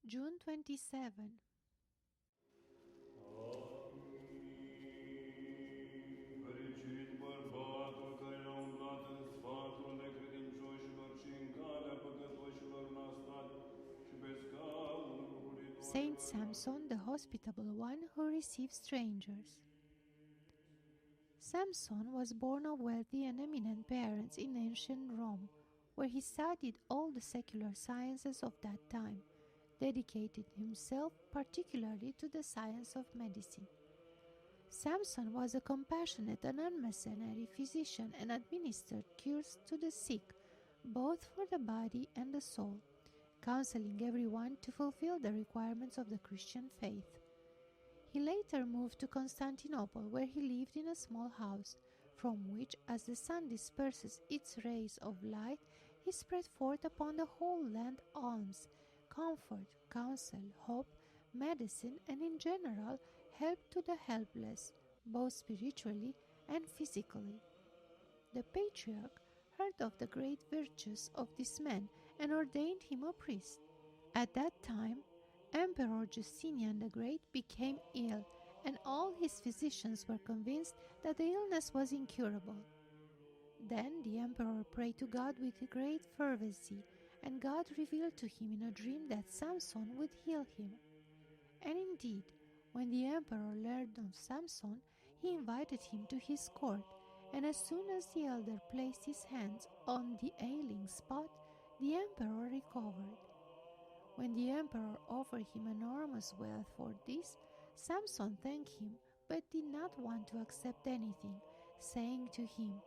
June 27. Fericit bărbatul care a umblat în sfatul necredincioșilor și în calea păcătoșilor n-a stat și pe scaunul bucuritor. Saint Sampson, the hospitable one who receives strangers. Sampson was born of wealthy and eminent parents in ancient Rome, where he studied all the secular sciences of that time, dedicated himself particularly to the science of medicine. Sampson was a compassionate and unmercenary physician and administered cures to the sick, both for the body and the soul, counseling everyone to fulfill the requirements of the Christian faith. He later moved to Constantinople, where he lived in a small house, from which, as the sun disperses its rays of light, he spread forth upon the whole land alms, comfort, counsel, hope, medicine, and in general help to the helpless, both spiritually and physically. The patriarch heard of the great virtues of this man and ordained him a priest. At that time, Emperor Justinian the Great became ill, and all his physicians were convinced that the illness was incurable. Then the emperor prayed to God with great fervency, and God revealed to him in a dream that Sampson would heal him. And indeed, when the emperor learned of Sampson, he invited him to his court, and as soon as the elder placed his hands on the ailing spot, the emperor recovered. When the emperor offered him enormous wealth for this, Sampson thanked him, but did not want to accept anything, saying to him,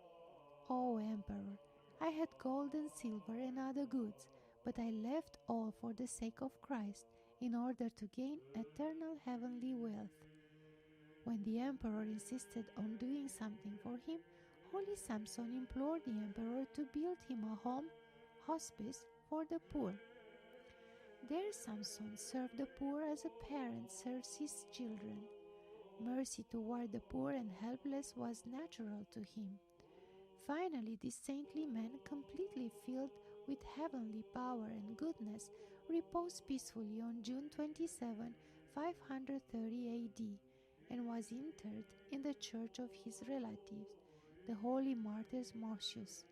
"O emperor, I had gold and silver and other goods, but I left all for the sake of Christ, in order to gain eternal heavenly wealth." When the emperor insisted on doing something for him, holy Sampson implored the emperor to build him a home, hospice, for the poor. There Sampson served the poor as a parent serves his children. Mercy toward the poor and helpless was natural to him. Finally, this saintly man, completely filled with heavenly power and goodness, reposed peacefully on June 27, 530 AD, and was interred in the church of his relatives, the holy martyrs Mosius.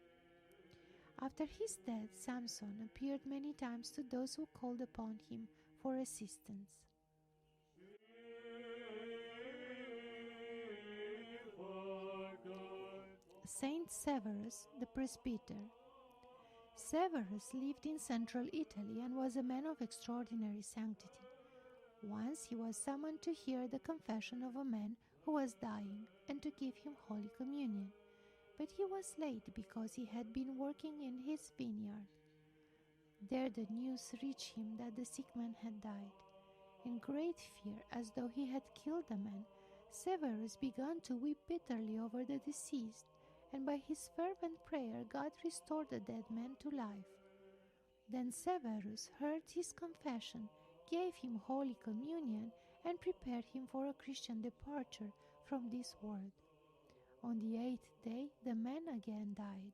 After his death, Sampson appeared many times to those who called upon him for assistance. Saint Severus, the presbyter. Severus lived in central Italy and was a man of extraordinary sanctity. Once he was summoned to hear the confession of a man who was dying and to give him Holy Communion, but he was late because he had been working in his vineyard. There the news reached him that the sick man had died. In great fear, as though he had killed a man, Severus began to weep bitterly over the deceased, and by his fervent prayer God restored the dead man to life. Then Severus heard his confession, gave him Holy Communion, and prepared him for a Christian departure from this world. On the 8th day, the man again died.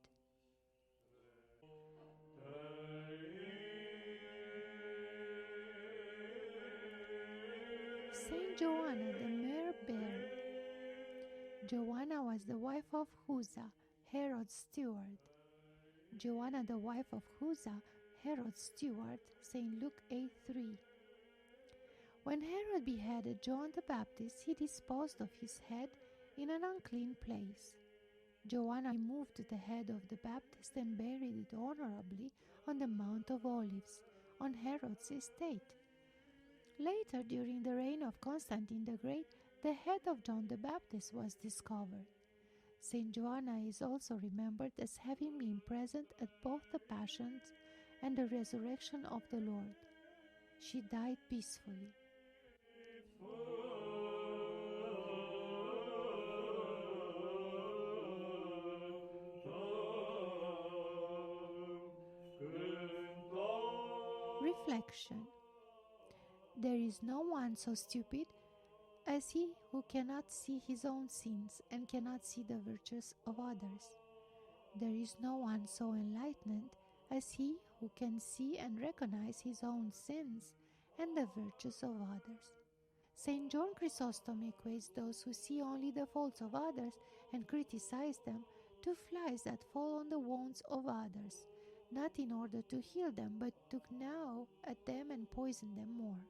Saint Joanna, the mare bear. Joanna was the wife of Chuza, Herod's steward. Joanna, the wife of Chuza, Herod's steward, St. Luke 8:3. When Herod beheaded John the Baptist, he disposed of his head in an unclean place. Joanna removed the head of the Baptist and buried it honorably on the Mount of Olives, on Herod's estate. Later, during the reign of Constantine the Great, the head of John the Baptist was discovered. Saint Joanna is also remembered as having been present at both the Passions and the resurrection of the Lord. She died peacefully. Reflection. There is no one so stupid as he who cannot see his own sins and cannot see the virtues of others. There is no one so enlightened as he who can see and recognize his own sins and the virtues of others. St. John Chrysostom equates those who see only the faults of others and criticize them to flies that fall on the wounds of others, not in order to heal them, but to gnaw at them and poison them more.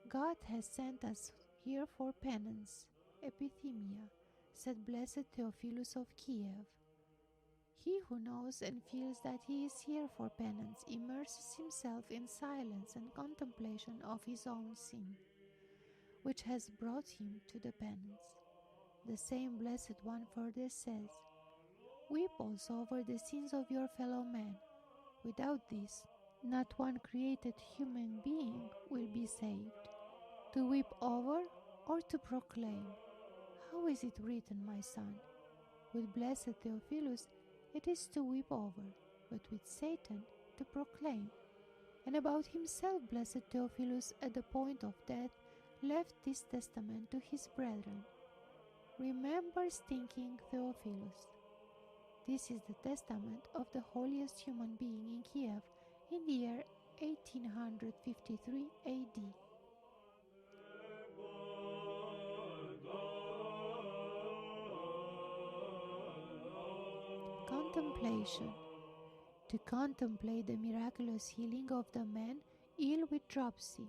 God has sent us here for penance, epithymia, said Blessed Theophilus of Kiev. He who knows and feels that he is here for penance immerses himself in silence and contemplation of his own sin, which has brought him to the penance. The same Blessed One further says, "Weep also over the sins of your fellow men. Without this, not one created human being will be saved." To weep over or to proclaim? How is it written, my son? With Blessed Theophilus, it is to weep over, but with Satan, to proclaim. And about himself, Blessed Theophilus, at the point of death, left this testament to his brethren. Remember stinking Theophilus. This is the testament of the holiest human being in Kiev in the year 1853 AD. Contemplation. To contemplate the miraculous healing of the man ill with dropsy.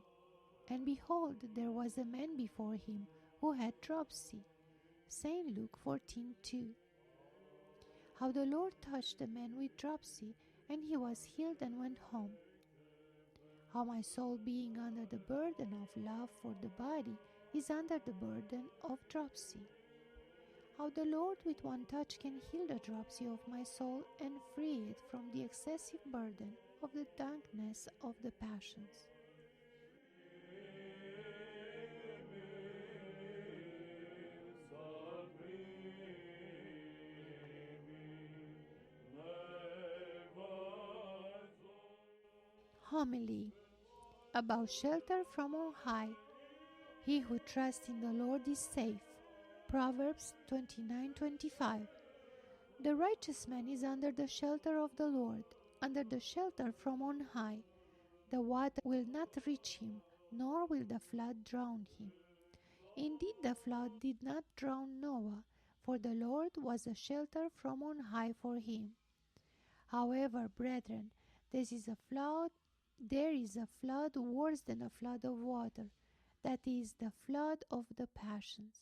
And behold, there was a man before him who had dropsy. St. Luke 14:2. How the Lord touched the man with dropsy, and he was healed and went home. How my soul, being under the burden of love for the body, is under the burden of dropsy. How the Lord with one touch can heal the dropsy of my soul and free it from the excessive burden of the darkness of the passions. Homily about shelter from on high. He who trusts in the Lord is safe. Proverbs 29:25. The righteous man is under the shelter of the Lord, under the shelter from on high. The water will not reach him, nor will the flood drown him. Indeed, the flood did not drown Noah, for the Lord was a shelter from on high for him. However, brethren, there is a flood worse than a flood of water, that is, the flood of the passions.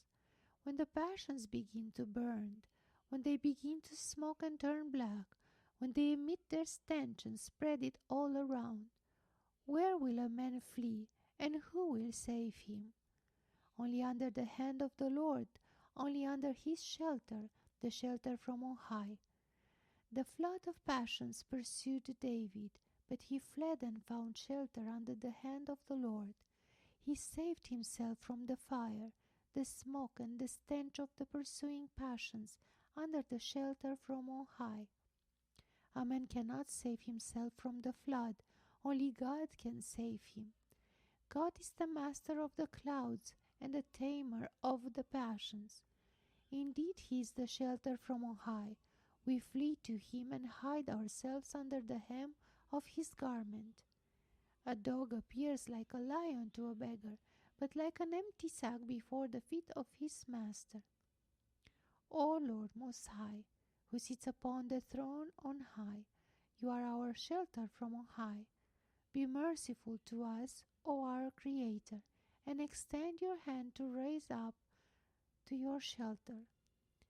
When the passions begin to burn, when they begin to smoke and turn black, when they emit their stench and spread it all around, where will a man flee, and who will save him? Only under the hand of the Lord, only under his shelter, the shelter from on high. The flood of passions pursued David, but he fled and found shelter under the hand of the Lord. He saved himself from the fire, the smoke and the stench of the pursuing passions under the shelter from on high. A man cannot save himself from the flood, only God can save him. God is the master of the clouds and the tamer of the passions. Indeed, he is the shelter from on high. We flee to him and hide ourselves under the hem of his garment. A dog appears like a lion to a beggar, but like an empty sack before the feet of his master. O Lord Most High, who sits upon the throne on high, you are our shelter from on high. Be merciful to us, O our Creator, and extend your hand to raise up to your shelter.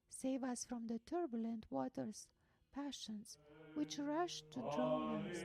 Save us from the turbulent waters, passions, which rush to drown us.